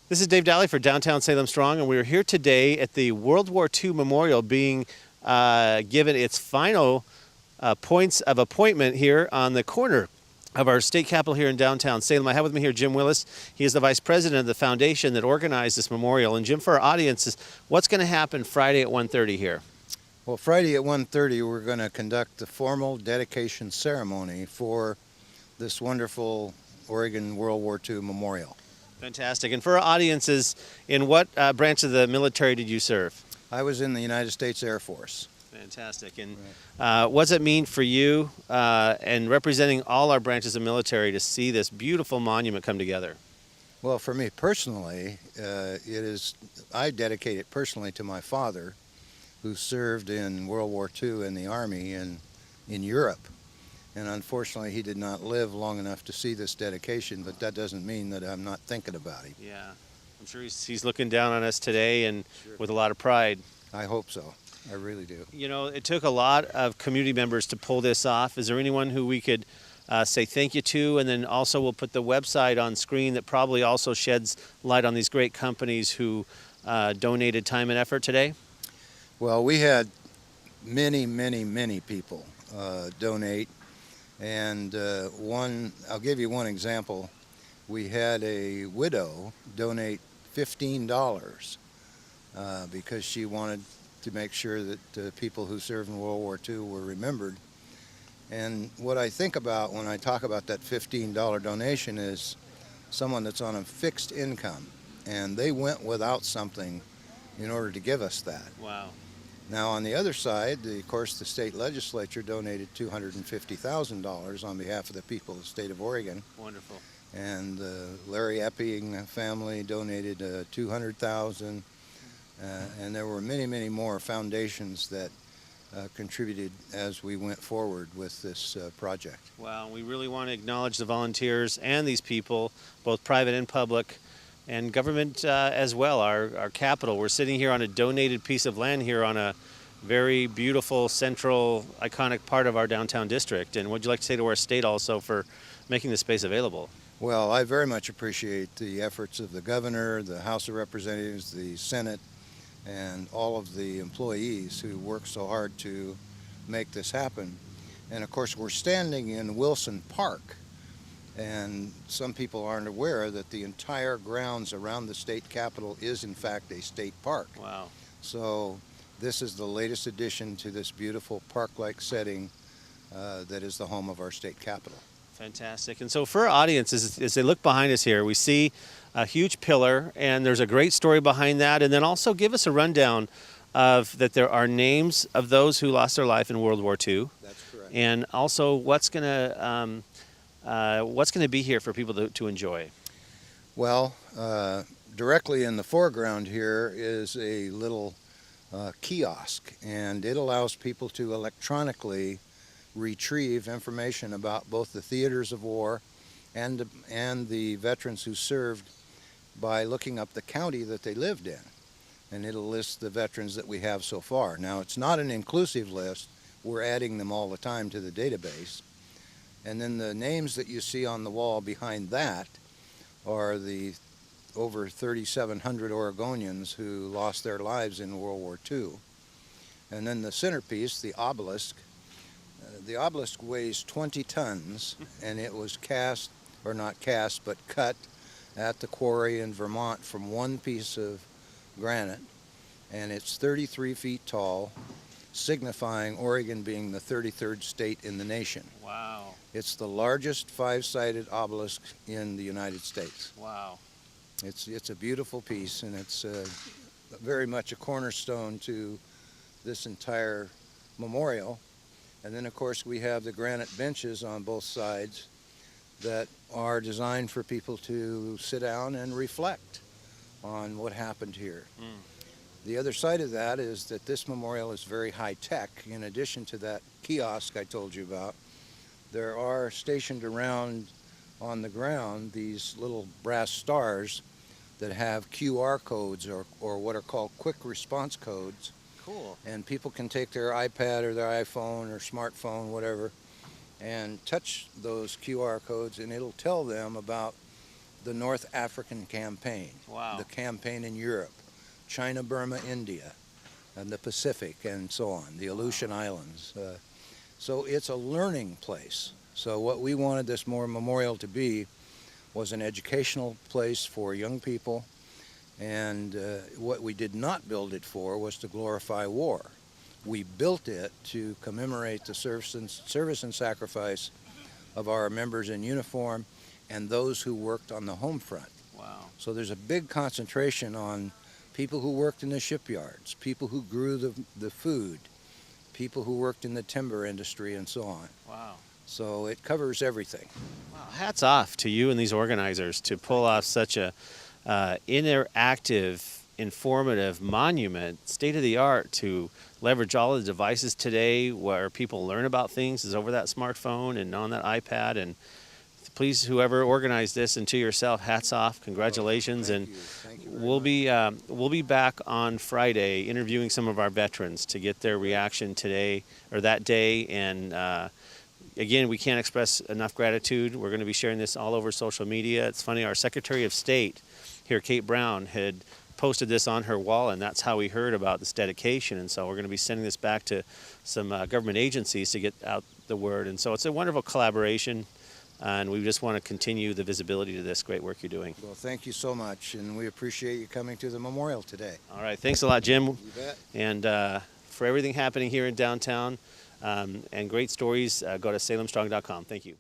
This is Dave Dahle for Downtown Salem Strong, and we're here today at the World War II Memorial being given its final points of appointment here on the corner of our state capitol here in downtown Salem. I have with me here Jim Willis. He is the vice president of the foundation that organized this memorial. And Jim, for our audience, what's going to happen Friday at 1:30 here? Well, Friday at 1:30 we're going to conduct the formal dedication ceremony for this wonderful Oregon World War II memorial. Fantastic. And for our audiences, in what branch of the military did you serve? I was in the United States Air Force. Fantastic. And what does it mean for you and representing all our branches of military to see this beautiful monument come together? Well, for me personally, I dedicate it personally to my father, who served in World War II in the Army in Europe. And unfortunately, he did not live long enough to see this dedication, but that doesn't mean that I'm not thinking about him. Yeah, I'm sure he's looking down on us today and with a lot of pride. I hope so. I really do. You know, it took a lot of community members to pull this off. Is there anyone who we could say thank you to? And then also we'll put the website on screen that probably also sheds light on these great companies who donated time and effort today. Well, we had many people donate. And I'll give you one example. We had a widow donate $15 because she wanted to make sure that people who served in World War II were remembered. And what I think about when I talk about that $15 donation is someone that's on a fixed income, and they went without something in order to give us that. Wow. Now, on the other side, of course, the state legislature donated $250,000 on behalf of the people of the state of Oregon. Wonderful. And the Larry Epping family donated $200,000, and there were many more foundations that contributed as we went forward with this project. Wow, we really want to acknowledge the volunteers and these people, both private and public, and government as well, our capital. We're sitting here on a donated piece of land here on a very beautiful, central, iconic part of our downtown district. And what would you like to say to our state also for making this space available? Well, I very much appreciate the efforts of the governor, the House of Representatives, the Senate, and all of the employees who work so hard to make this happen. And of course, we're standing in Wilson Park. And some people aren't aware that the entire grounds around the state capitol is in fact a state park. Wow. So this is the latest addition to this beautiful park-like setting that is the home of our state capitol. Fantastic. And so for our audience, as they look behind us here, we see a huge pillar, and there's a great story behind that. And then also give us a rundown of that there are names of those who lost their life in World War II. That's correct. And also what's going to be here for people to enjoy? Well, directly in the foreground here is a little kiosk, and it allows people to electronically retrieve information about both the theaters of war and the veterans who served by looking up the county that they lived in. And it'll list the veterans that we have so far. Now, it's not an inclusive list. We're adding them all the time to the database. And then the names that you see on the wall behind that are the over 3,700 Oregonians who lost their lives in World War II. And then the centerpiece, the obelisk weighs 20 tons, and it was cast, or not cast, but cut at the quarry in Vermont from one piece of granite. And it's 33 feet tall, signifying Oregon being the 33rd state in the nation. Wow. It's the largest five-sided obelisk in the United States. Wow. It's a beautiful piece, and it's very much a cornerstone to this entire memorial. And then, of course, we have the granite benches on both sides that are designed for people to sit down and reflect on what happened here. The other side of that is that this memorial is very high-tech. In addition to that kiosk I told you about, there are stationed around on the ground these little brass stars that have QR codes or what are called quick response codes. Cool. And people can take their iPad or their iPhone or smartphone, whatever, and touch those QR codes, and it'll tell them about the North African campaign, Wow. the campaign in Europe, China, Burma, India, and the Pacific, and so on, the Aleutian Islands. So it's a learning place. So what we wanted this memorial to be was an educational place for young people, and what we did not build it for was to glorify war. We built it to commemorate the service and sacrifice of our members in uniform and those who worked on the home front. Wow. So there's a big concentration on people who worked in the shipyards, people who grew the food, people who worked in the timber industry, and so on. Wow. So it covers everything. Wow. Hats off to you and these organizers to pull off such a interactive, informative monument, state of the art, to leverage all the devices today where people learn about things is over that smartphone and on that iPad. And please, whoever organized this, and to yourself, hats off, congratulations. Thank And you. Thank you very much. we'll be back on Friday interviewing some of our veterans to get their reaction today or that day. And again, we can't express enough gratitude. We're going to be sharing this all over social media. It's funny, our Secretary of State here, Kate Brown, had posted this on her wall, and that's how we heard about this dedication. And so we're going to be sending this back to some government agencies to get out the word. And so it's a wonderful collaboration, and we just want to continue the visibility to this great work you're doing. Well, thank you so much, and we appreciate you coming to the memorial today. All right, thanks a lot, Jim. You bet. And for everything happening here in downtown and great stories, go to salemstrong.com. Thank you.